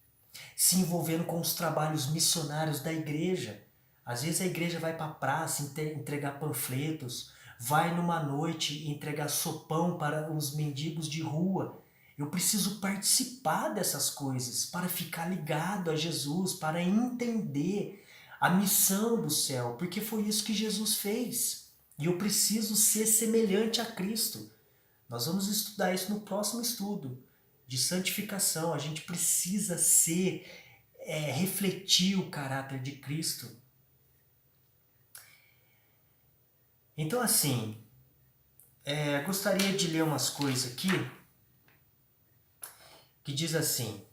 se envolvendo com os trabalhos missionários da igreja. Às vezes a igreja vai para a praça entregar panfletos, vai numa noite entregar sopão para os mendigos de rua. Eu preciso participar dessas coisas para ficar ligado a Jesus, para entender a missão do céu, porque foi isso que Jesus fez. E eu preciso ser semelhante a Cristo. Nós vamos estudar isso no próximo estudo de santificação. A gente precisa refletir o caráter de Cristo. Então assim, gostaria de ler umas coisas aqui que diz assim.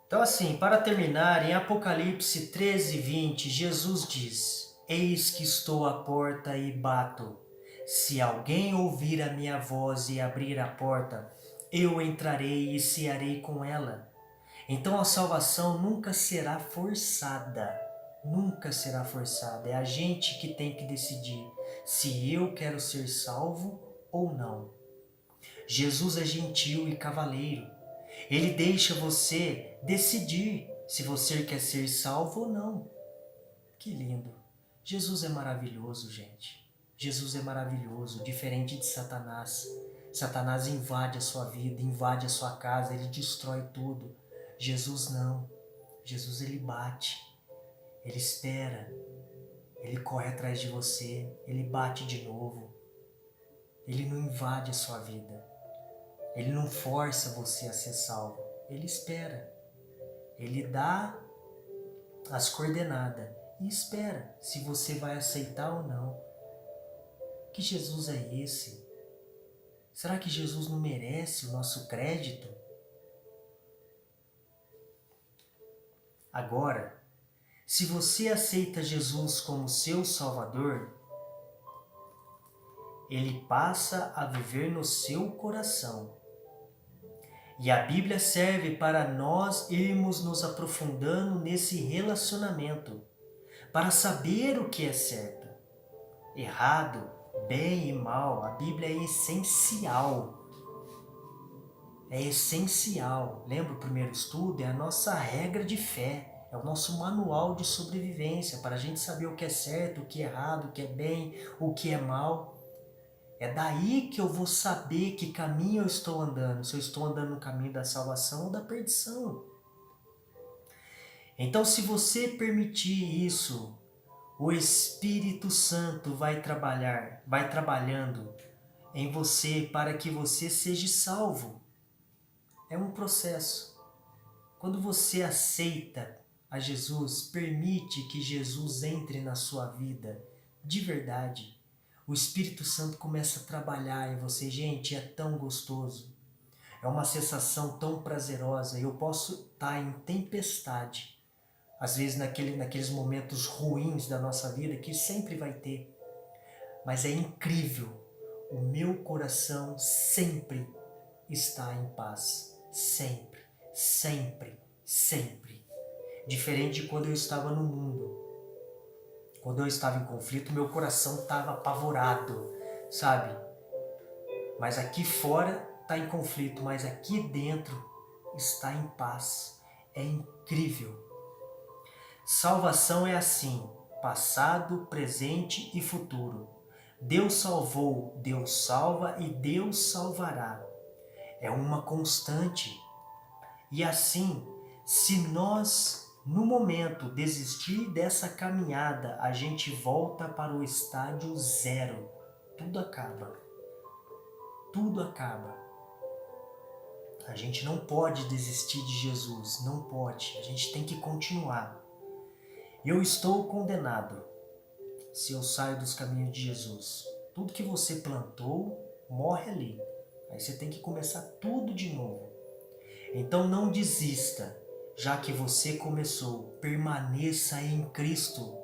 Então assim, para terminar, em Apocalipse 13, 20, Jesus diz: Eis que estou à porta e bato. Se alguém ouvir a minha voz e abrir a porta, eu entrarei e cearei com ela. Então a salvação nunca será forçada. Nunca será forçada. É a gente que tem que decidir se eu quero ser salvo ou não. Jesus é gentil e cavalheiro. Ele deixa você decidir se você quer ser salvo ou não. Que lindo. Jesus é maravilhoso, gente. Jesus é maravilhoso, diferente de Satanás. Satanás invade a sua vida, invade a sua casa, ele destrói tudo. Jesus não. Jesus ele bate, ele espera, ele corre atrás de você, ele bate de novo. Ele não invade a sua vida. Ele não força você a ser salvo. Ele espera. Ele dá as coordenadas e espera se você vai aceitar ou não. Que Jesus é esse? Será que Jesus não merece o nosso crédito? Agora, se você aceita Jesus como seu Salvador, Ele passa a viver no seu coração. E a Bíblia serve para nós irmos nos aprofundando nesse relacionamento, para saber o que é certo, errado, bem e mal. A Bíblia é essencial. É essencial. Lembra o primeiro estudo? É a nossa regra de fé. É o nosso manual de sobrevivência para a gente saber o que é certo, o que é errado, o que é bem, o que é mal. É daí que eu vou saber que caminho eu estou andando. Se eu estou andando no caminho da salvação ou da perdição. Então, se você permitir isso, o Espírito Santo vai trabalhando em você para que você seja salvo. É um processo. Quando você aceita a Jesus, permite que Jesus entre na sua vida de verdade, o Espírito Santo começa a trabalhar em você. Gente, é tão gostoso. É uma sensação tão prazerosa. Eu posso estar em tempestade, às vezes naqueles momentos ruins da nossa vida, que sempre vai ter. Mas é incrível. O meu coração sempre está em paz. Sempre, sempre, sempre. Diferente de quando eu estava no mundo. Quando eu estava em conflito, meu coração estava apavorado, sabe? Mas aqui fora está em conflito, mas aqui dentro está em paz. É incrível. Salvação é assim, passado, presente e futuro. Deus salvou, Deus salva e Deus salvará. É uma constante. E assim, se nós, no momento, desistir dessa caminhada, a gente volta para o estádio zero. Tudo acaba. Tudo acaba. A gente não pode desistir de Jesus, não pode. A gente tem que continuar. Eu estou condenado se eu saio dos caminhos de Jesus. Tudo que você plantou, morre ali. Aí você tem que começar tudo de novo. Então não desista, já que você começou. Permaneça em Cristo.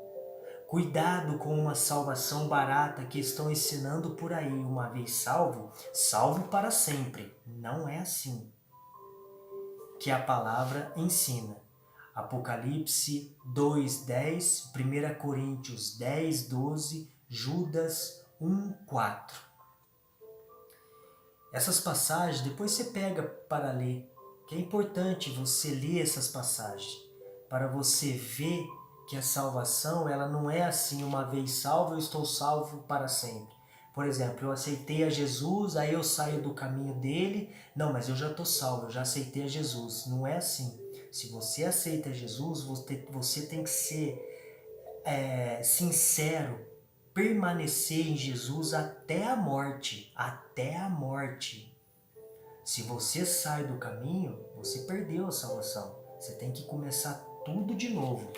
Cuidado com uma salvação barata que estão ensinando por aí. Uma vez salvo, salvo para sempre. Não é assim que a palavra ensina. Apocalipse 2:10, 1 Coríntios 10:12, Judas 1:4. Essas passagens, depois você pega para ler, que é importante você ler essas passagens, para você ver que a salvação, ela não é assim, uma vez salvo, eu estou salvo para sempre. Por exemplo, eu aceitei a Jesus, aí eu saio do caminho dele, não, mas eu já estou salvo, eu já aceitei a Jesus. Não é assim. Se você aceita Jesus, você tem que ser sincero, permanecer em Jesus até a morte. Até a morte. Se você sai do caminho, você perdeu a salvação. Você tem que começar tudo de novo.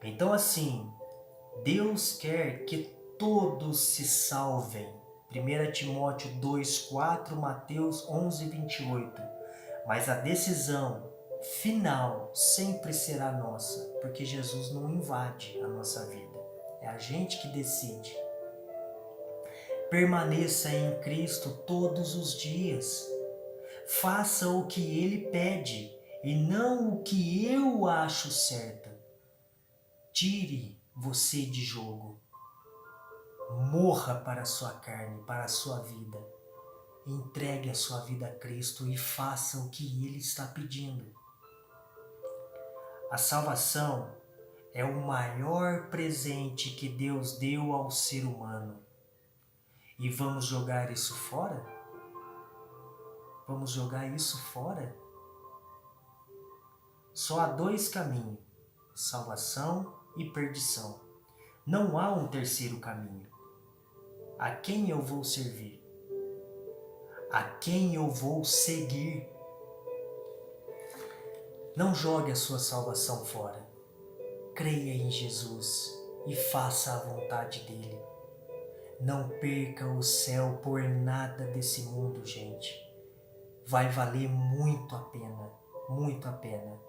Então assim, Deus quer que todos se salvem. 1 Timóteo 2:4, Mateus 11:28. Mas a decisão final sempre será nossa, porque Jesus não invade a nossa vida. É a gente que decide. Permaneça em Cristo todos os dias. Faça o que Ele pede e não o que eu acho certo. Tire você de jogo. Morra para a sua carne, para a sua vida. Entregue a sua vida a Cristo e faça o que Ele está pedindo. A salvação é o maior presente que Deus deu ao ser humano. E vamos jogar isso fora? Vamos jogar isso fora? Só há dois caminhos: salvação e perdição. Não há um terceiro caminho. A quem eu vou servir? A quem eu vou seguir? Não jogue a sua salvação fora. Creia em Jesus e faça a vontade dele. Não perca o céu por nada desse mundo, gente. Vai valer muito a pena, muito a pena.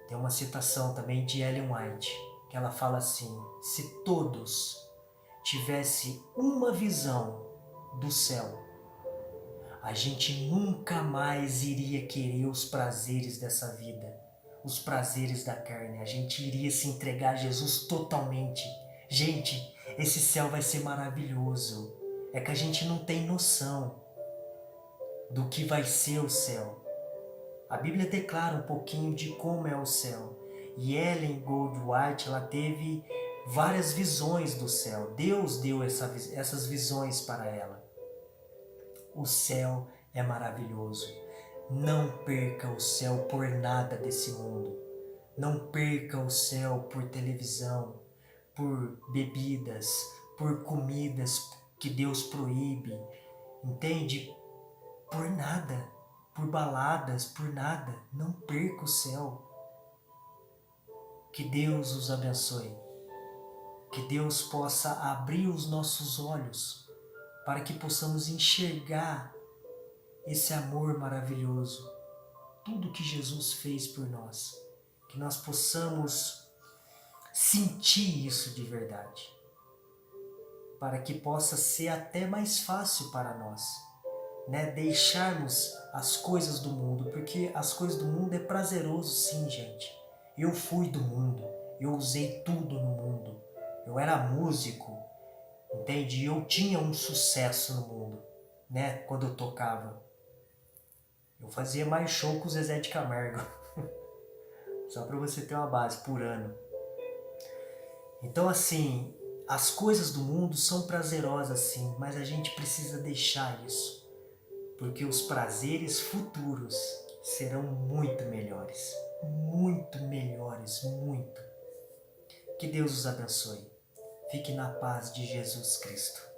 Tem uma citação também de Ellen White, que ela fala assim: se todos tivessem uma visão do céu, a gente nunca mais iria querer os prazeres dessa vida, os prazeres da carne. A gente iria se entregar a Jesus totalmente. Gente, esse céu vai ser maravilhoso. É que a gente não tem noção do que vai ser o céu. A Bíblia declara um pouquinho de como é o céu. E Ellen Goldwhite, ela teve várias visões do céu. Deus deu essas visões para ela. O céu é maravilhoso. Não perca o céu por nada desse mundo. Não perca o céu por televisão, por bebidas, por comidas que Deus proíbe. Entende? Por nada. Por baladas, por nada. Não perca o céu. Que Deus os abençoe. Que Deus possa abrir os nossos olhos para que possamos enxergar esse amor maravilhoso, tudo que Jesus fez por nós, que nós possamos sentir isso de verdade, para que possa ser até mais fácil para nós, né? Deixarmos as coisas do mundo, porque as coisas do mundo é prazeroso sim, gente. Eu fui do mundo, eu usei tudo no mundo, eu era músico, entende? Eu tinha um sucesso no mundo, né? Quando eu tocava. Eu fazia mais show com o Zezé de Camargo. Só para você ter uma base por ano. Então assim, as coisas do mundo são prazerosas sim, mas a gente precisa deixar isso. Porque os prazeres futuros serão muito melhores. Muito melhores, muito. Que Deus os abençoe. Fique na paz de Jesus Cristo.